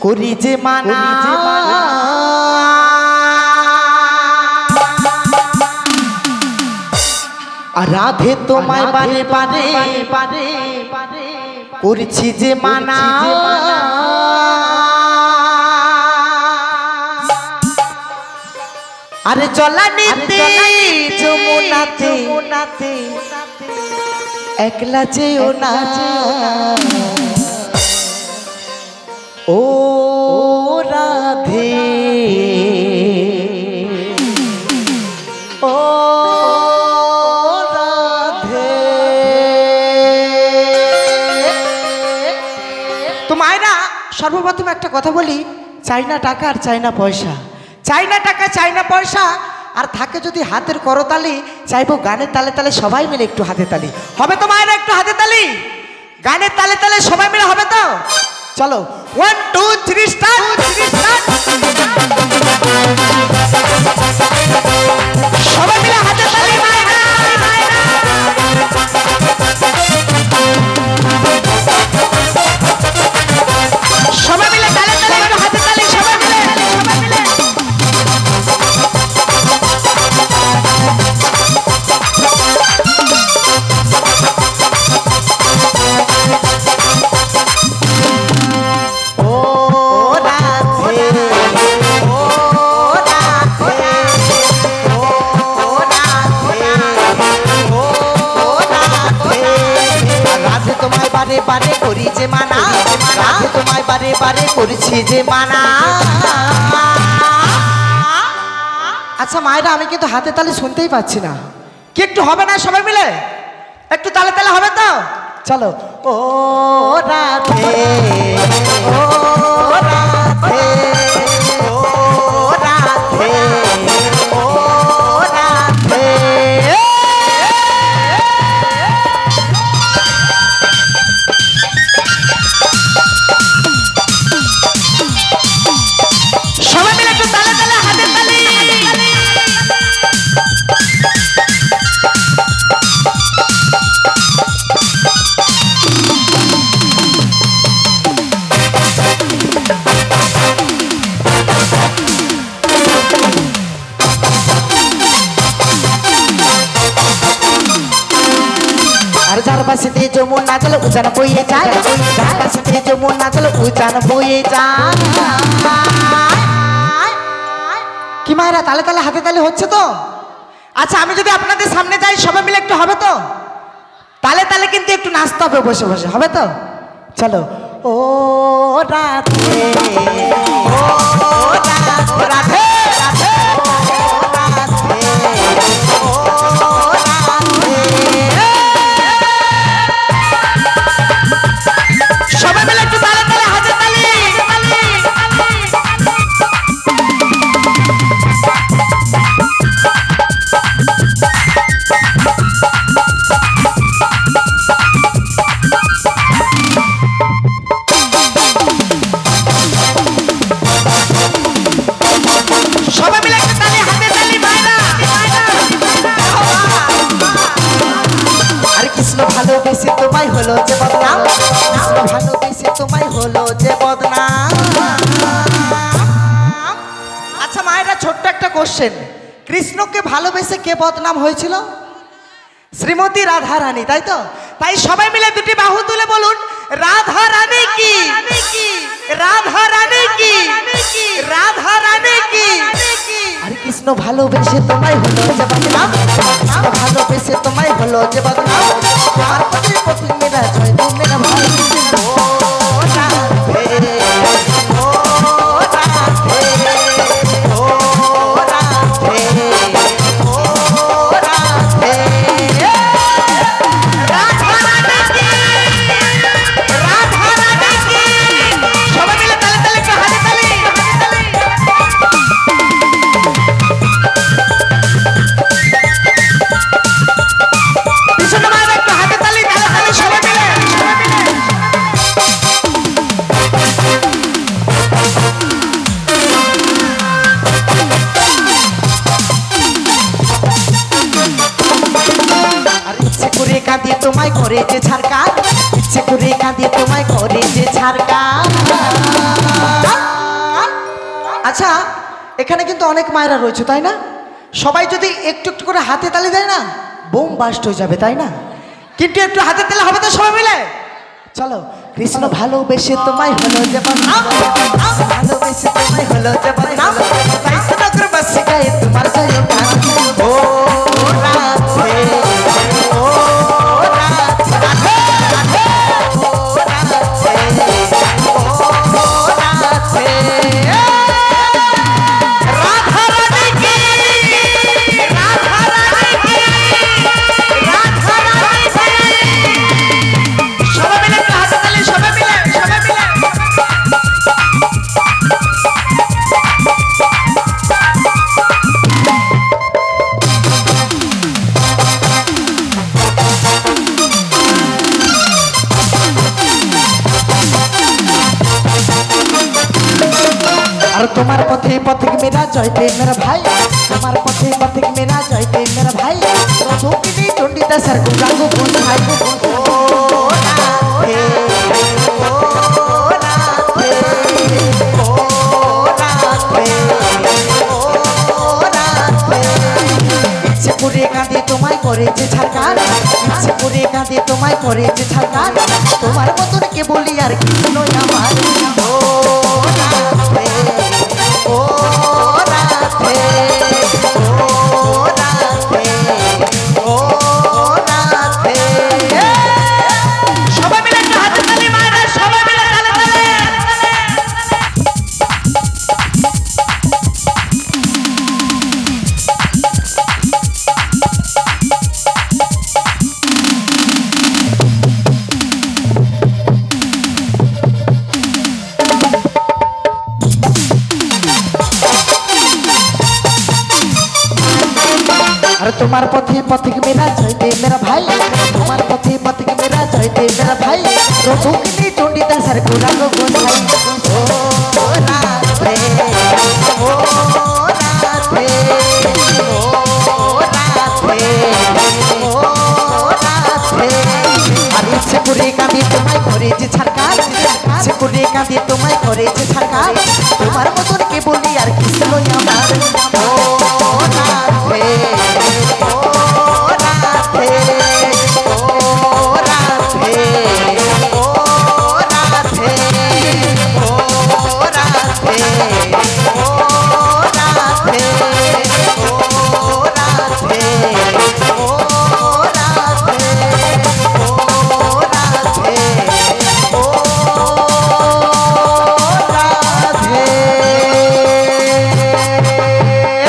করি যে মানা রাধে তোমায় বারে বারে করছি যে মানা আরে চলা নিতে যমুনাতে একলা যেও না ও রাধে ও রাধে তো মায়েরা সর্বপ্রথম একটা কথা বলি, চাই না টাকা আর চাই না পয়সা, চাই না টাকা চাই না পয়সা, আর থাকে যদি হাতের করতালি, চাইবো গানের তালে তালে সবাই মিলে একটু হাতে তালি হবে তো মায়েরা, একটু হাতে তালি গানের তালে তালে সবাই মিলে হবে তো। চলো 1 2 3 স্টার্ট। সবাই মিলে হাতে তালি মায়েরা, সবাই মিলে তালে তালে হাতে তালি সবাই মিলে। বারে বারে করি যে মানা রাধে তোমায় বারে বারে করছি যে মানা। আচ্ছা মায়েরা আমি কিন্তু হাতে তালি শুনতেই পাচ্ছি না, কি একটু হবে না সবাই মিলে একটু তালে তালে হবে তো? চলো ও রাধে ও রাধে ও রাধে ও রাধে। সবাই মিলে একটু তালে তালে হাতে তালি। যার পাশে যমুনা চলো উজান বইয়ে যায়, যার পাশে যমুনা চলো উজান বইয়ে যায়। কি মায়েরা তালে তালে হাতে তালে হচ্ছে তো? আচ্ছা আমি যদি আপনাদের সামনে যাই সবাই মিলে একটু হবে তো? তালে তালে কিন্তু একটু নাচতে হবে বসে বসে, হবে তো? চলো ও রাধে ও রাধে রাধে রাধে সবাই মিলে একটু তালে তালে হাতে তালি। সবাই মিলে একটু তালি হাতে তালি মায়েরা। আরে কৃষ্ণ ভালোবেসে তোমায় হলো যে বদনাম, কৃষ্ণ ভালোবেসে তোমায় হলো যে বদনাম। আচ্ছা মায়েরা ছোট্ট একটা কোশ্চেন, কৃষ্ণকে ভালোবেসে কে বদনাম হয়েছিল? শ্রীমতী রাধা রানী, তাই তো? তাই সবাই মিলে দুটি বাহু তুলে বলুন রাধা রানী কি, রাধা রানী কি, রাধা রানী কি। আরে কৃষ্ণ ভালোবেসে তোমায় হলো যে বদনাম, কৃষ্ণ ভালোবেসে তোমায় হলো যে বদনাম। তোমার পতি পতি মেরা জয় দু মেরা ভাই ও রাধে ও রাধে ও রাধে ও রাধে। রাধা রানী কি, রাধা রানী কি। সবাই মিলে তালে তালে একটু হাতে তালি। পিছনে মায়েরা একটু হাতে তালি তালে তালে সবাই মিলে। ইচ্ছে করে কাঁদিয়ে তোমায় করে যে ছাড়কা, ইচ্ছে করে কাঁদিয়ে তোমায় করে যে ছাড়কা। আচ্ছা এখানে কিন্তু অনেক মায়েরা রয়েছে তাই না? সবাই যদি একটু একটু করে হাতে তালি দেয় না বোম বাস্ট হয়ে যাবে তাই না? কিন্তু একটু হাতে তালি হবে তো সবাই মিলে। চলো কৃষ্ণ ভালোবেসে তোমায় হলো যেমন ভালোবেসে তোমায় হলো যেমন তাই নগর বাসি গায়ে তোমার জয় গান। ও রাধে ও রাধে রাধে রাধে ও রাধে ও রাধে রাধা রানী কি রাধা রানী কি রাধা রানী কি। সবাই মিলে একটু হাতে তালি সবাই মিলে সবাই মিলে। और तुम्हार पथे पथिक मेरा जयते मेरा भाई तुम्हार पथे पथिक मेरा जयते मेरा भाई रोकिनी चंडिता सर को गागो बोल भाई ओ राधे ओ राधे ओ राधे ओ राधे। इच्छे करे काঁদে তোমায় করেছে ছাড়কার ইচ্ছে করে কাঁদে তোমায় করেছে ছাড়কার তোমার মতন কে বলি আর কিছু নয় আমার। ও রাধে ও রাধে ও রাধে ও রাধে। সবাই মিলে একটু হাতে তালি মারো সবাই মিলে তালে তালে। और तुम्हार पथे पथिक मेरा जयते मेरा भाई तुम्हार पथे पथिक मेरा जयते मेरा भाई रोकिनी चंडिता सर को गागो बोल भाई। ओ राधे ओ राधे ओ राधे ओ राधे। আর ইচ্ছে করে কাঁদে তোমায় করেছে ছাড়কার ইচ্ছে করে কাঁদে তোমায় করেছে ছাড়কার তোমার মতন কে বলি আর কিছু নয় আমার। ও রাধে